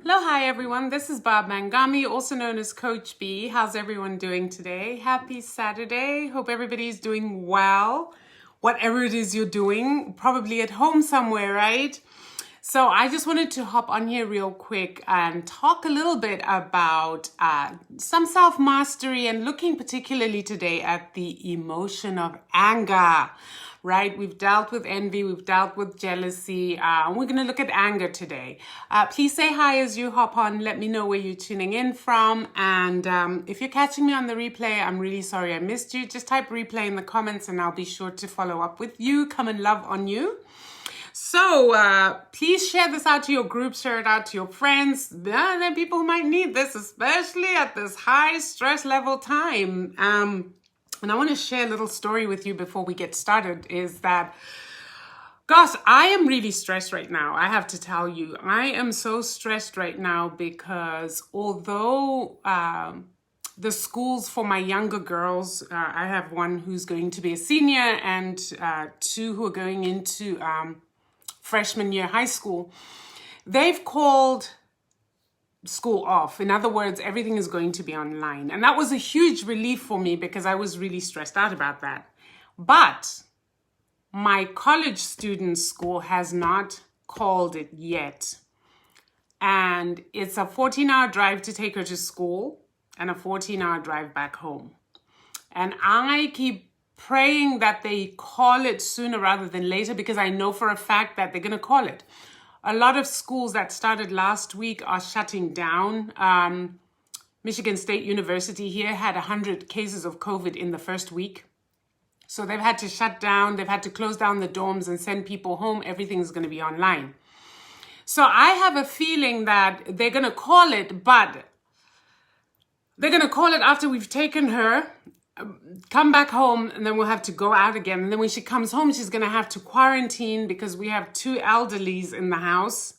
Hello, hi everyone. This is Bob Mangami, also known as Coach B. How's everyone doing today? Happy Saturday. Hope everybody's doing well. Whatever it is you're doing, probably at home somewhere, right? So I just wanted to hop on here real quick and talk a little bit about some self-mastery and looking particularly today at the emotion of anger, right? We've dealt with envy, we've dealt with jealousy, and we're going to look at anger today. Please say hi as you hop on. Let me know where you're tuning in from. And if you're catching me on the replay, I'm really sorry I missed you. Just type replay in the comments and I'll be sure to follow up with you. Come and love on you. So please share this out to your groups, share it out to your friends. There are people who might need this, especially at this high stress level time. And I want to share a little story with you before we get started is that, gosh, I am really stressed right now. I have to tell you, I am so stressed right now because although the schools for my younger girls, I have one who's going to be a senior and two who are going into freshman year high school, they've called school off. In other words, everything is going to be online. And that was a huge relief for me because I was really stressed out about that. But my college student school has not called it yet. And it's a 14-hour drive to take her to school and a 14-hour drive back home. And I keep praying that they call it sooner rather than later because I know for a fact that they're going to call it. A lot of schools that started last week are shutting down. Michigan State University here had 100 cases of COVID in the first week. So they've had to shut down. They've had to close down the dorms and send people home. Everything's going to be online. So I have a feeling that they're going to call it, but they're going to call it after we've taken her, come back home, and then we'll have to go out again. And then when she comes home, she's going to have to quarantine because we have two elderlies in the house.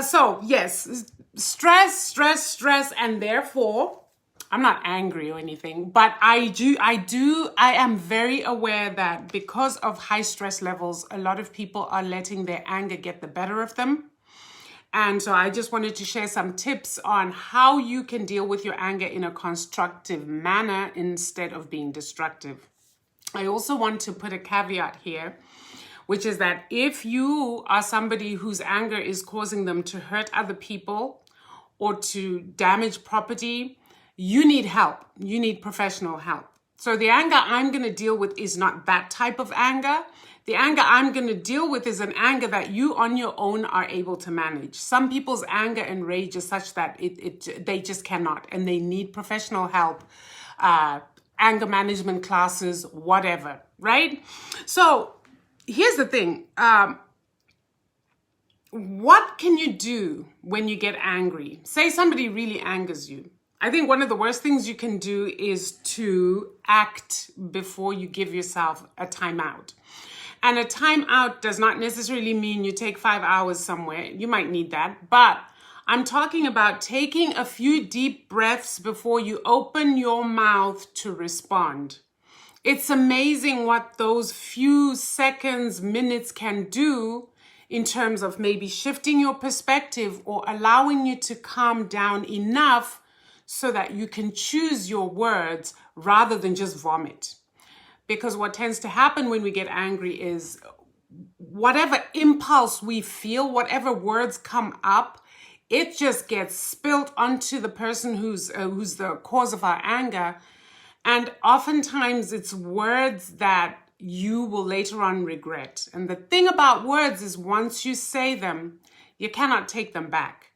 So yes, stress, and therefore, I'm not angry or anything, but I am very aware that because of high stress levels, a lot of people are letting their anger get the better of them. And so I just wanted to share some tips on how you can deal with your anger in a constructive manner instead of being destructive. I also want to put a caveat here, which is that if you are somebody whose anger is causing them to hurt other people or to damage property, you need help. You need professional help. So the anger I'm going to deal with is not that type of anger. The anger I'm going to deal with is an anger that you on your own are able to manage. Some people's anger and rage is such that they just cannot, and they need professional help, anger management classes, whatever, right? So here's the thing. What can you do when you get angry? Say somebody really angers you. I think one of the worst things you can do is to act before you give yourself a timeout. And a timeout does not necessarily mean you take 5 hours somewhere. You might need that. But I'm talking about taking a few deep breaths before you open your mouth to respond. It's amazing what those few seconds, minutes can do in terms of maybe shifting your perspective or allowing you to calm down enough so that you can choose your words rather than just vomit. Because what tends to happen when we get angry is whatever impulse we feel, whatever words come up, it just gets spilt onto the person who's the cause of our anger. And oftentimes it's words that you will later on regret. And the thing about words is once you say them, you cannot take them back.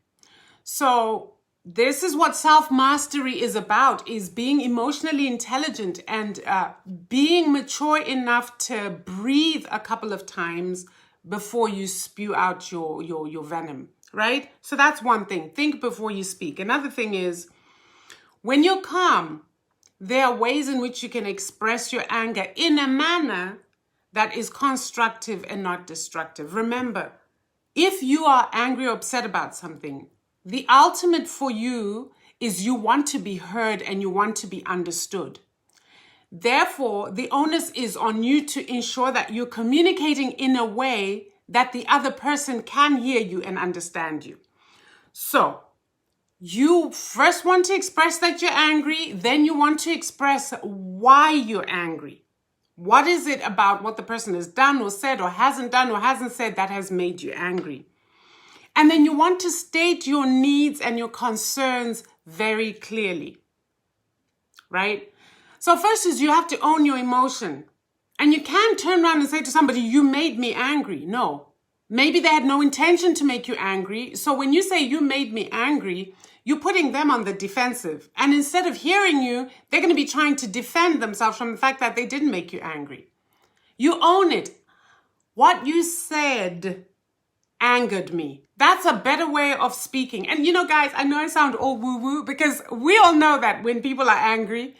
So this is what self-mastery is about, is being emotionally intelligent and being mature enough to breathe a couple of times before you spew out your venom, right? So that's one thing. Think before you speak. Another thing is when you're calm, there are ways in which you can express your anger in a manner that is constructive and not destructive. Remember, if you are angry or upset about something, the ultimate for you is you want to be heard and you want to be understood. Therefore, the onus is on you to ensure that you're communicating in a way that the other person can hear you and understand you. So you first want to express that you're angry, then you want to express why you're angry. What is it about what the person has done or said or hasn't done or hasn't said that has made you angry? And then you want to state your needs and your concerns very clearly, right? So first is you have to own your emotion. And you can't turn around and say to somebody, you made me angry. No. Maybe they had no intention to make you angry. So when you say you made me angry, you're putting them on the defensive. And instead of hearing you, they're going to be trying to defend themselves from the fact that they didn't make you angry. You own it. What you said angered me. That's a better way of speaking. And you know, guys, I know I sound all woo-woo because we all know that when people are angry,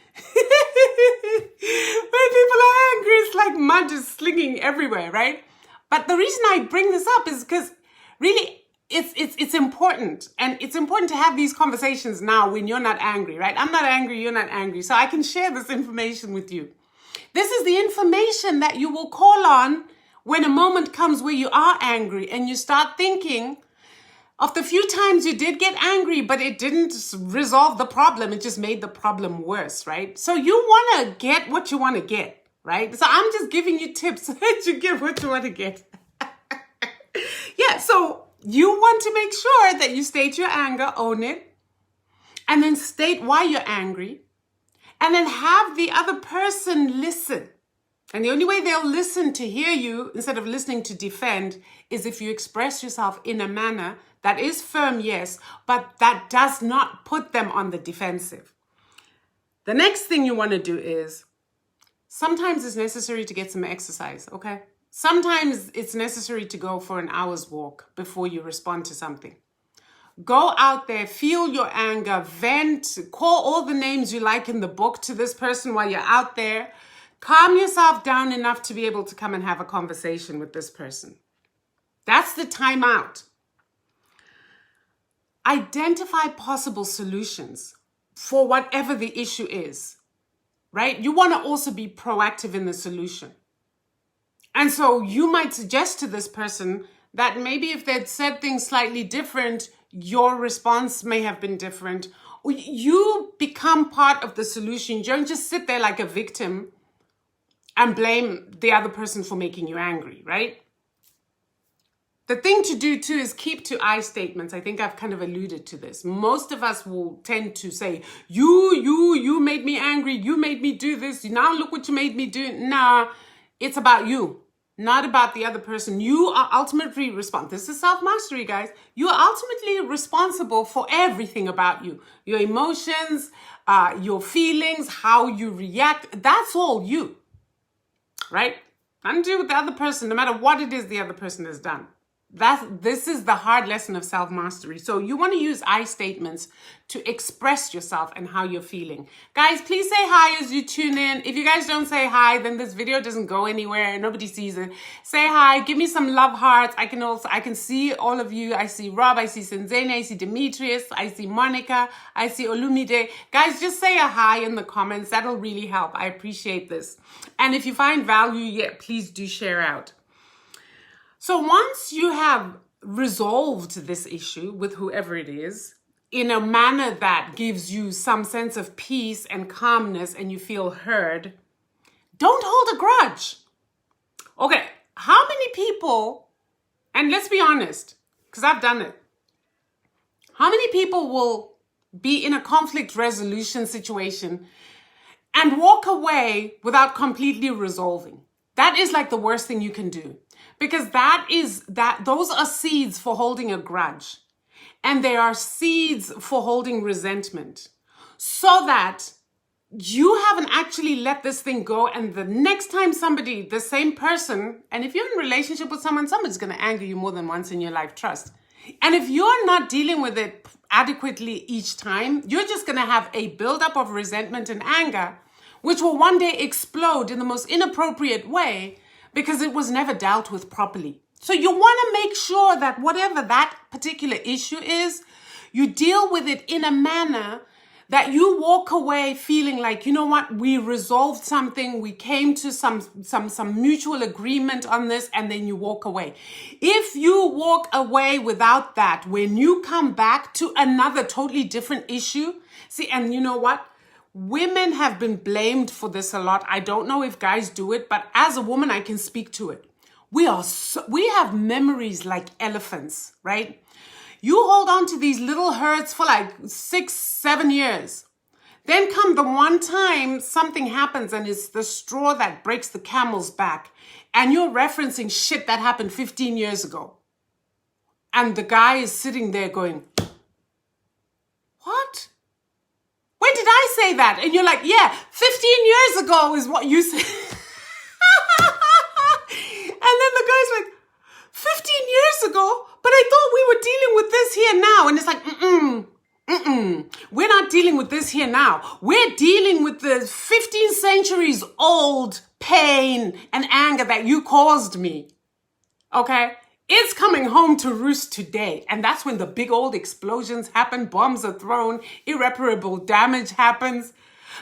it's like mud is slinging everywhere, right? But the reason I bring this up is because really it's important. And it's important to have these conversations now when you're not angry, right? I'm not angry, you're not angry. So I can share this information with you. This is the information that you will call on when a moment comes where you are angry and you start thinking of the few times you did get angry, but it didn't resolve the problem. It just made the problem worse, right? So you want to get what you want to get, right? So I'm just giving you tips so that you get what you want to get. Yeah, so you want to make sure that you state your anger, own it, and then state why you're angry, and then have the other person listen. And the only way they'll listen to hear you instead of listening to defend is if you express yourself in a manner that is firm, yes, but that does not put them on the defensive. The next thing you want to do is sometimes it's necessary to get some exercise, okay? Sometimes it's necessary to go for an hour's walk before you respond to something. Go out there, feel your anger, vent, call all the names you like in the book to this person while you're out there. Calm yourself down enough to be able to come and have a conversation with this person. That's the time out. Identify possible solutions for whatever the issue is, right? You want to also be proactive in the solution. And so you might suggest to this person that maybe if they'd said things slightly different, your response may have been different. You become part of the solution. You don't just sit there like a victim and blame the other person for making you angry, right? The thing to do too is keep to I statements. I think I've kind of alluded to this. Most of us will tend to say, you made me angry. You made me do this. Now look what you made me do. Nah, it's about you, not about the other person. You are ultimately responsible. This is self-mastery, guys. You are ultimately responsible for everything about you. Your emotions, your feelings, how you react. That's all you. Right? Nothing to do with the other person, no matter what it is the other person has done. This is the hard lesson of self-mastery. So you want to use I statements to express yourself and how you're feeling. Guys, please say hi as you tune in. If you guys don't say hi, then this video doesn't go anywhere. Nobody sees it. Say hi. Give me some love hearts. I can see all of you. I see Rob. I see Senzene. I see Demetrius. I see Monica. I see Olumide. Guys, just say a hi in the comments. That'll really help. I appreciate this. And if you find value, please do share out. So once you have resolved this issue with whoever it is in a manner that gives you some sense of peace and calmness and you feel heard, don't hold a grudge. Okay, how many people, and let's be honest, because I've done it, how many people will be in a conflict resolution situation and walk away without completely resolving? That is like the worst thing you can do. Because those are seeds for holding a grudge. And they are seeds for holding resentment. So that you haven't actually let this thing go. And the next time somebody, the same person, and if you're in a relationship with someone, somebody's going to anger you more than once in your life, trust. And if you're not dealing with it adequately each time, you're just going to have a buildup of resentment and anger, which will one day explode in the most inappropriate way, because it was never dealt with properly. So you want to make sure that whatever that particular issue is, you deal with it in a manner that you walk away feeling like, you know what, we resolved something, we came to some mutual agreement on this, and then you walk away. If you walk away without that, when you come back to another totally different issue, see, and you know what? Women have been blamed for this a lot. I don't know if guys do it, but as a woman, I can speak to it. We have memories like elephants, right? You hold on to these little hurts for like 6-7 years. Then come the one time something happens and it's the straw that breaks the camel's back. And you're referencing shit that happened 15 years ago. And the guy is sitting there going, what? When did I say that? And you're like, yeah, 15 years ago is what you said. And then the guy's like, 15 years ago? But I thought we were dealing with this here now. And it's like, we're not dealing with this here now. We're dealing with the 15 centuries old pain and anger that you caused me. Okay? It's coming home to roost today. And that's when the big old explosions happen, bombs are thrown, irreparable damage happens.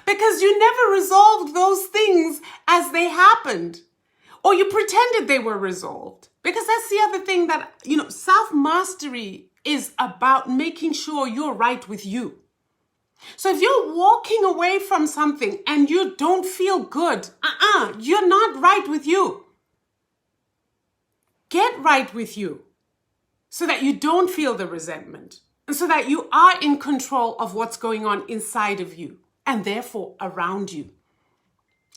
Because you never resolved those things as they happened. Or you pretended they were resolved. Because that's the other thing that, self-mastery is about making sure you're right with you. So if you're walking away from something and you don't feel good, you're not right with you. Get right with you so that you don't feel the resentment and so that you are in control of what's going on inside of you and therefore around you,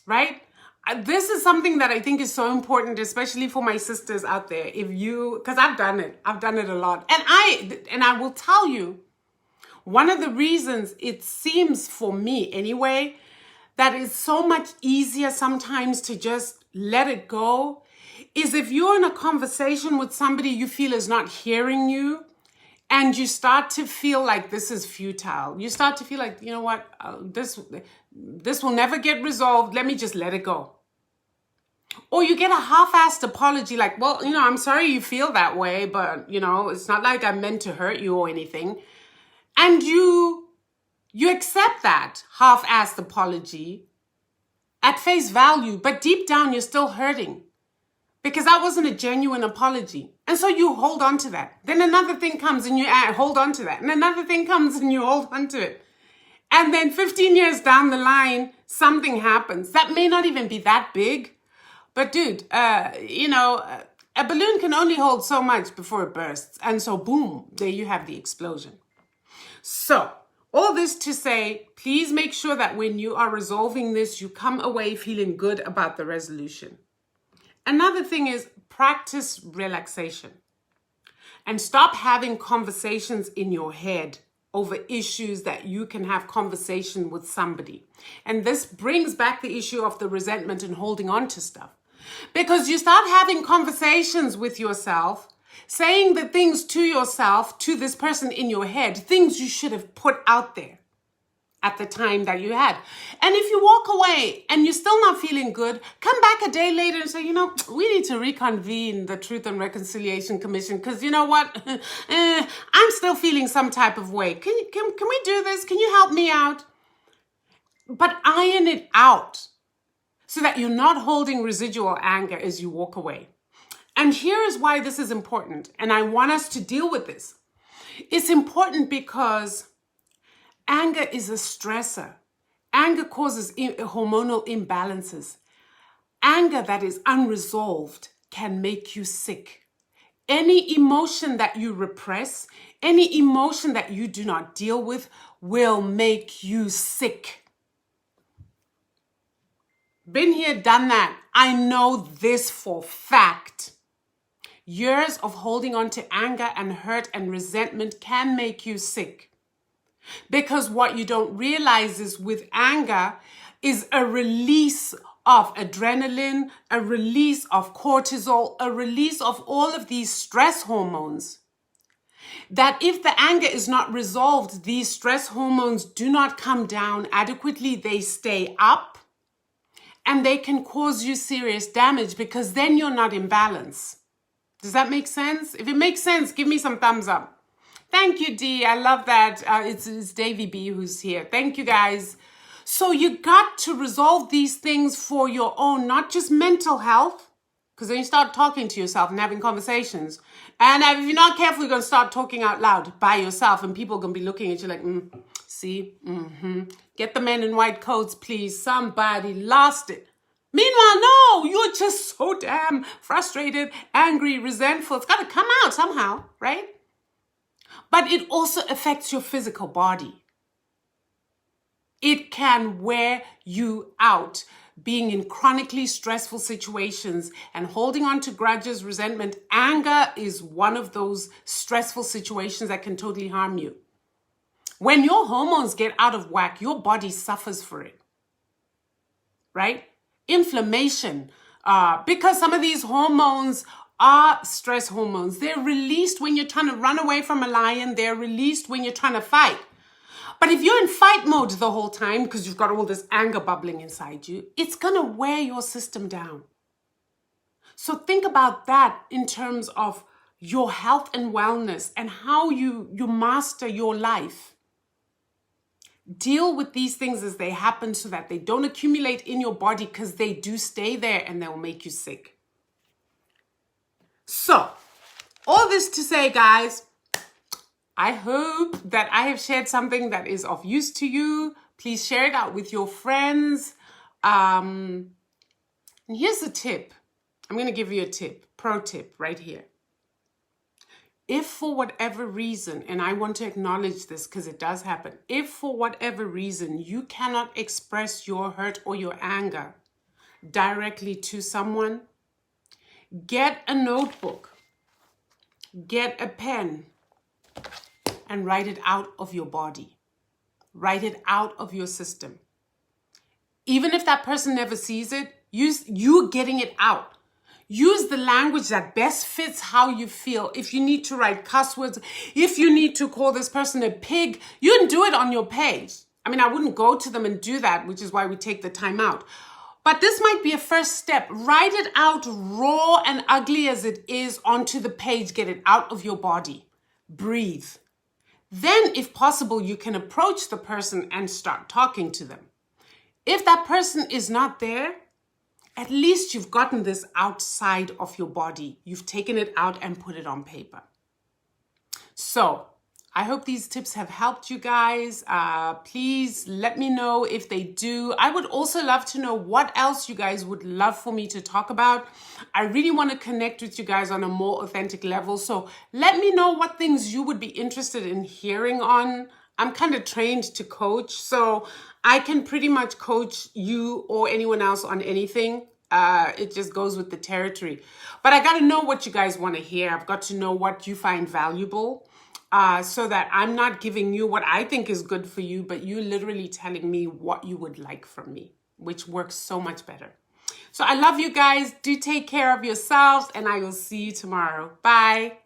right? This is something that I think is so important, especially for my sisters out there. Because I've done it a lot. And I will tell you, one of the reasons it seems for me anyway, that it's so much easier sometimes to just let it go, is if you're in a conversation with somebody you feel is not hearing you, and you start to feel like this is futile. You start to feel like, you know what, this will never get resolved. Let me just let it go. Or you get a half-assed apology like, well, I'm sorry you feel that way, but, it's not like I meant to hurt you or anything. And you accept that half-assed apology at face value, but deep down you're still hurting because that wasn't a genuine apology. And so you hold on to that. Then another thing comes and you hold on to that. And another thing comes and you hold on to it. And then 15 years down the line, something happens. That may not even be that big. But dude, a balloon can only hold so much before it bursts. And so boom, there you have the explosion. So all this to say, please make sure that when you are resolving this, you come away feeling good about the resolution. Another thing is practice relaxation and stop having conversations in your head over issues that you can have conversation with somebody. And this brings back the issue of the resentment and holding on to stuff. Because you start having conversations with yourself, saying the things to yourself, to this person in your head, things you should have put out there at the time that you had. And if you walk away and you're still not feeling good, come back a day later and say, we need to reconvene the Truth and Reconciliation Commission because you know what? I'm still feeling some type of way. Can we do this? Can you help me out? But iron it out so that you're not holding residual anger as you walk away. And here is why this is important. And I want us to deal with this. It's important because anger is a stressor. Anger causes hormonal imbalances. Anger that is unresolved can make you sick. Any emotion that you repress, any emotion that you do not deal with will make you sick. Been here, done that. I know this for fact. Years of holding on to anger and hurt and resentment can make you sick. Because what you don't realize is with anger is a release of adrenaline, a release of cortisol, a release of all of these stress hormones. That if the anger is not resolved, these stress hormones do not come down adequately, they stay up. And they can cause you serious damage because then you're not in balance. Does that make sense? If it makes sense, give me some thumbs up. Thank you, Dee. I love that. It's Davy B who's here. Thank you, guys. So you got to resolve these things for your own, not just mental health, because then you start talking to yourself and having conversations. And if you're not careful, you're going to start talking out loud by yourself, and people are going to be looking at you like, see, get the men in white coats, please. Somebody lost it. Meanwhile, no, you're just so damn frustrated, angry, resentful. It's got to come out somehow, right? But it also affects your physical body. It can wear you out. Being in chronically stressful situations and holding on to grudges, resentment, anger is one of those stressful situations that can totally harm you. When your hormones get out of whack, your body suffers for it, right? Inflammation, because some of these hormones are stress hormones. They're released when you're trying to run away from a lion. They're released when you're trying to fight. But if you're in fight mode the whole time because you've got all this anger bubbling inside you, it's going to wear your system down. So think about that in terms of your health and wellness and how you master your life. Deal with these things as they happen so that they don't accumulate in your body, because they do stay there and they'll make you sick. So, all this to say, guys, I hope that I have shared something that is of use to you. Please share it out with your friends. And here's a tip. I'm going to give you a tip, pro tip right here. If for whatever reason, and I want to acknowledge this because it does happen, if for whatever reason you cannot express your hurt or your anger directly to someone, get a notebook, get a pen, and write it out of your body. Write it out of your system. Even if that person never sees it, you getting it out. Use the language that best fits how you feel. If you need to write cuss words, if you need to call this person a pig, you can do it on your page. I mean, I wouldn't go to them and do that, which is why we take the time out. But this might be a first step. Write it out raw and ugly as it is onto the page. Get it out of your body. Breathe. Then, if possible, you can approach the person and start talking to them. If that person is not there, at least you've gotten this outside of your body. You've taken it out and put it on paper. So, I hope these tips have helped you guys. Please let me know if they do. I would also love to know what else you guys would love for me to talk about. I really want to connect with you guys on a more authentic level. So let me know what things you would be interested in hearing on. I'm kind of trained to coach, so I can pretty much coach you or anyone else on anything. It just goes with the territory. But I got to know what you guys want to hear. I've got to know what you find valuable. So that I'm not giving you what I think is good for you, but you literally telling me what you would like from me, which works so much better. So I love you guys. Do take care of yourselves, and I will see you tomorrow. Bye.